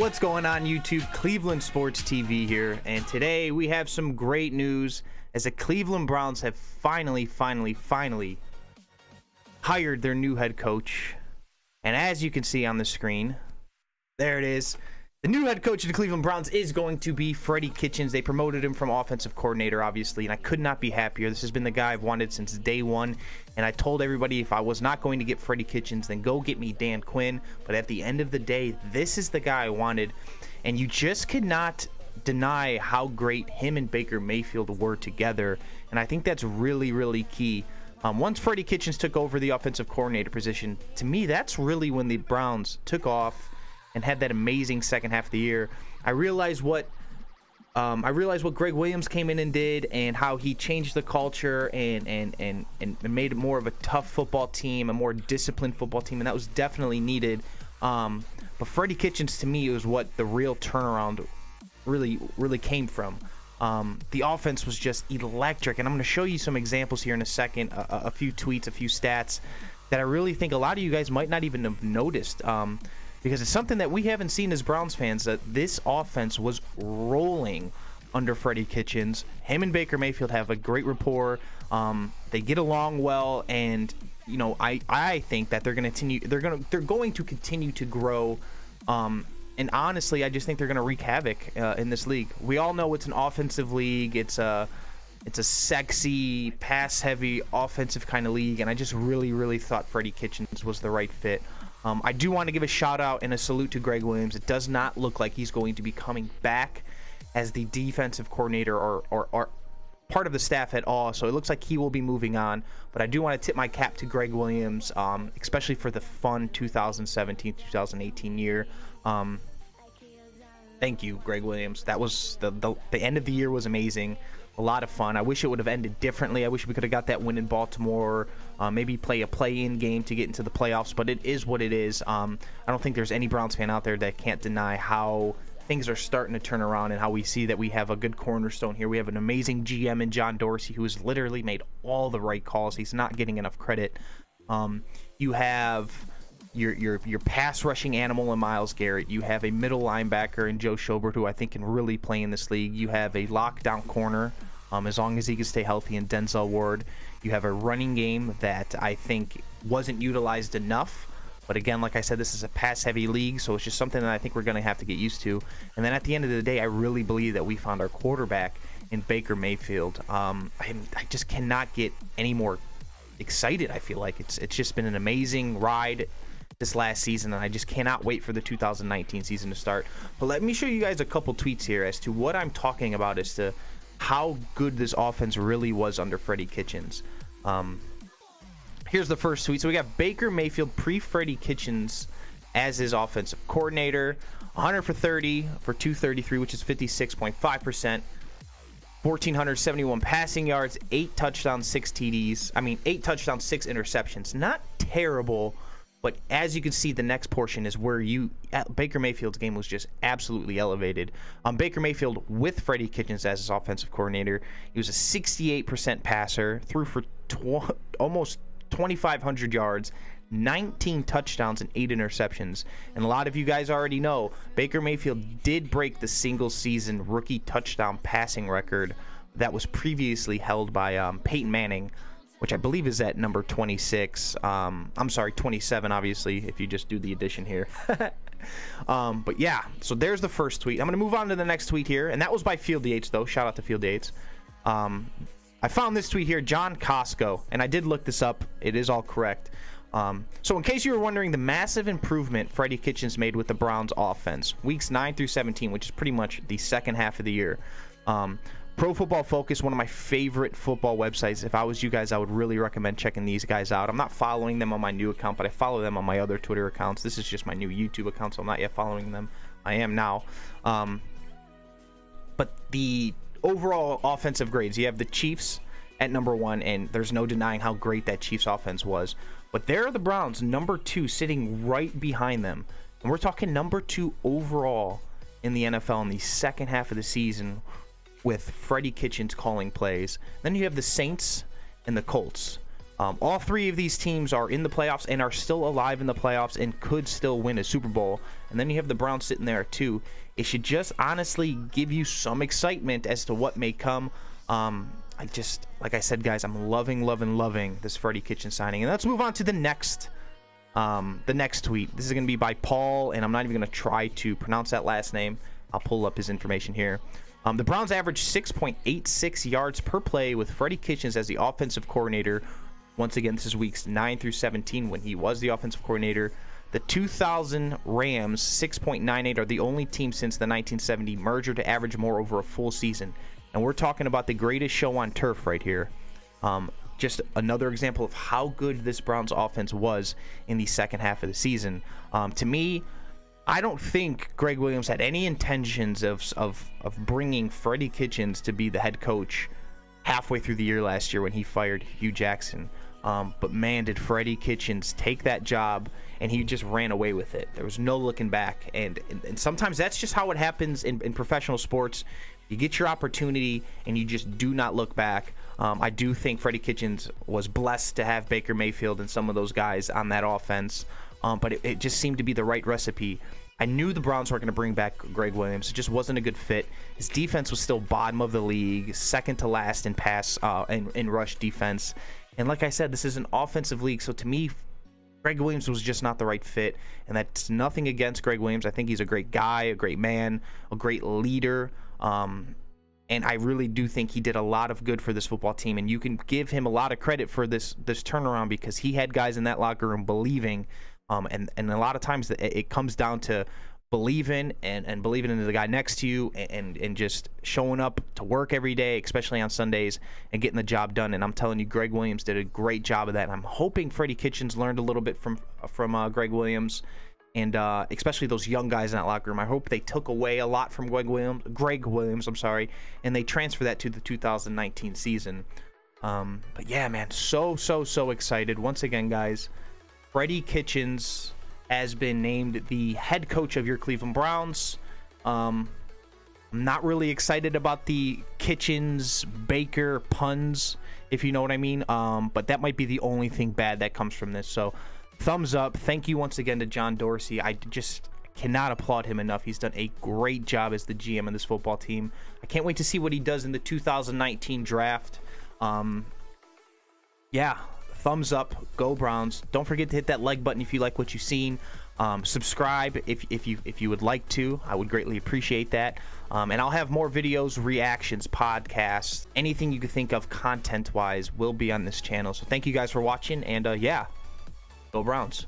What's going on YouTube? Cleveland Sports TV here, and today we have some great news as the Cleveland Browns have finally hired their new head coach. And as you can see on the screen, there it is. The new head coach of the Cleveland Browns is going to be Freddie Kitchens. They promoted him from offensive coordinator, obviously, and I could not be happier. This has been the guy I've wanted since day one, and I told everybody if I was not going to get Freddie Kitchens, then go get me Dan Quinn. But at the end of the day, this is the guy I wanted, and you just could not deny how great him and Baker Mayfield were together, and I think that's really key. Once Freddie Kitchens took over the offensive coordinator position, to me, that's really when the Browns took off and had that amazing second half of the year. I realized what Greg Williams came in and did, and how he changed the culture and made it more of a tough football team, a more disciplined football team, and that was definitely needed. But Freddie Kitchens, to me, was what the real turnaround really came from. The offense was just electric, and I'm going to show you some examples here in a second, a few tweets, a few stats that I really think a lot of you guys might not even have noticed. Because it's something that we haven't seen as Browns fans, that this offense was rolling under Freddie Kitchens. Him and Baker Mayfield have a great rapport. They get along well, and you know, I think that they're going to continue to grow. And honestly, I just think they're going to wreak havoc in this league. We all know it's an offensive league. It's a sexy, pass-heavy, offensive kind of league, and I just really thought Freddie Kitchens was the right fit. I do want to give a shout out and a salute to Greg Williams. It does not look like he's going to be coming back as the defensive coordinator or part of the staff at all. So it looks like he will be moving on. But I do want to tip my cap to Greg Williams, especially for the fun 2017-2018 year. Thank you, Greg Williams. That was the end of the year was amazing. A lot of fun. I wish it would have ended differently. I wish we could have got that win in Baltimore. Maybe play a play-in game to get into the playoffs, but it is what it is. I don't think there's any Browns fan out there that can't deny how things are starting to turn around and how we see that we have a good cornerstone here. We have an amazing GM in John Dorsey who has literally made all the right calls. He's not getting enough credit. You have your pass rushing animal in Myles Garrett. You have a middle linebacker in Joe Schobert, who I think can really play in this league. You have a lockdown corner, as long as he can stay healthy, in Denzel Ward. You have a running game that I think wasn't utilized enough. But again, like I said, this is a pass-heavy league, so it's just something that I think we're going to have to get used to. And then at the end of the day, I really believe that we found our quarterback in Baker Mayfield. I just cannot get any more excited. I feel like it's just been an amazing ride this last season, and I just cannot wait for the 2019 season to start. But let me show you guys a couple tweets here as to what I'm talking about, as to how good this offense really was under Freddie Kitchens. Here's the first tweet. So we got Baker Mayfield pre-Freddie Kitchens as his offensive coordinator. 100 for 30 for 233, which is 56.5%. 1,471 passing yards, 8 touchdowns, 6 TDs. I mean, 8 touchdowns, 6 interceptions. Not terrible. But as you can see, the next portion is where Baker Mayfield's game was just absolutely elevated. Baker Mayfield with Freddie Kitchens as his offensive coordinator, he was a 68% passer, threw for almost 2,500 yards, 19 touchdowns, and 8 interceptions. And a lot of you guys already know, Baker Mayfield did break the single-season rookie touchdown passing record that was previously held by Peyton Manning, which I believe is at number 26. I'm sorry, 27, obviously, if you just do the addition here. But yeah, so there's the first tweet. I'm going to move on to the next tweet here, and that was by Field Yates, though. Shout out to Field Yates. I found this tweet here, John Costco, and I did look this up. It is all correct. So in case you were wondering, the massive improvement Freddie Kitchens made with the Browns offense, weeks 9 through 17, which is pretty much the second half of the year. Pro Football Focus, one of my favorite football websites. If I was you guys, I would really recommend checking these guys out. I'm not following them on my new account, but I follow them on my other Twitter accounts. This is just my new YouTube account, so I'm not yet following them. I am now. But the overall offensive grades, you have the Chiefs at number 1, and there's no denying how great that Chiefs offense was. But there are the Browns, number 2, sitting right behind them. And we're talking number 2 overall in the NFL in the second half of the season, with Freddie Kitchens calling plays. Then you have the Saints and the Colts. All three of these teams are in the playoffs and are still alive in the playoffs and could still win a Super Bowl. And then you have the Browns sitting there too. It should just honestly give you some excitement as to what may come. Like I said, guys, I'm loving this Freddie Kitchens signing. And let's move on to the next tweet. This is going to be by Paul, and I'm not even going to try to pronounce that last name. I'll pull up his information here. The Browns averaged 6.86 yards per play with Freddie Kitchens as the offensive coordinator. Once again, this is weeks 9 through 17 when he was the offensive coordinator. The 2000 Rams, 6.98, are the only team since the 1970 merger to average more over a full season. And we're talking about the greatest show on turf right here. Just another example of how good this Browns offense was in the second half of the season. To me, I don't think Greg Williams had any intentions of bringing Freddie Kitchens to be the head coach halfway through the year last year when he fired Hugh Jackson. But man, did Freddie Kitchens take that job, and he just ran away with it. There was no looking back. And sometimes that's just how it happens in professional sports. You get your opportunity, and you just do not look back. I do think Freddie Kitchens was blessed to have Baker Mayfield and some of those guys on that offense. But it just seemed to be the right recipe. I knew the Browns weren't going to bring back Greg Williams. It just wasn't a good fit. His defense was still bottom of the league, second to last in pass in rush defense. And like I said, this is an offensive league, so to me, Greg Williams was just not the right fit. And that's nothing against Greg Williams. I think he's a great guy, a great man, a great leader. And I really do think he did a lot of good for this football team. And you can give him a lot of credit for this turnaround because he had guys in that locker room believing. And a lot of times it comes down to believing and believing in the guy next to you and just showing up to work every day, especially on Sundays, and getting the job done. And I'm telling you, Greg Williams did a great job of that. And I'm hoping Freddie Kitchens learned a little bit from Greg Williams, and especially those young guys in that locker room. I hope they took away a lot from Greg Williams, and they transfer that to the 2019 season. But yeah, man, so excited. Once again, guys, Freddie Kitchens has been named the head coach of your Cleveland Browns. I'm not really excited about the Kitchens-Baker puns, if you know what I mean. But that might be the only thing bad that comes from this. So thumbs up. Thank you once again to John Dorsey. I just cannot applaud him enough. He's done a great job as the GM of this football team. I can't wait to see what he does in the 2019 draft. Yeah. Thumbs up, go Browns. Don't forget to hit that like button if you like what you've seen. Subscribe if you would like to. I would greatly appreciate that. And I'll have more videos, reactions, podcasts, anything you could think of content wise will be on this channel. So thank you guys for watching, and yeah, go Browns.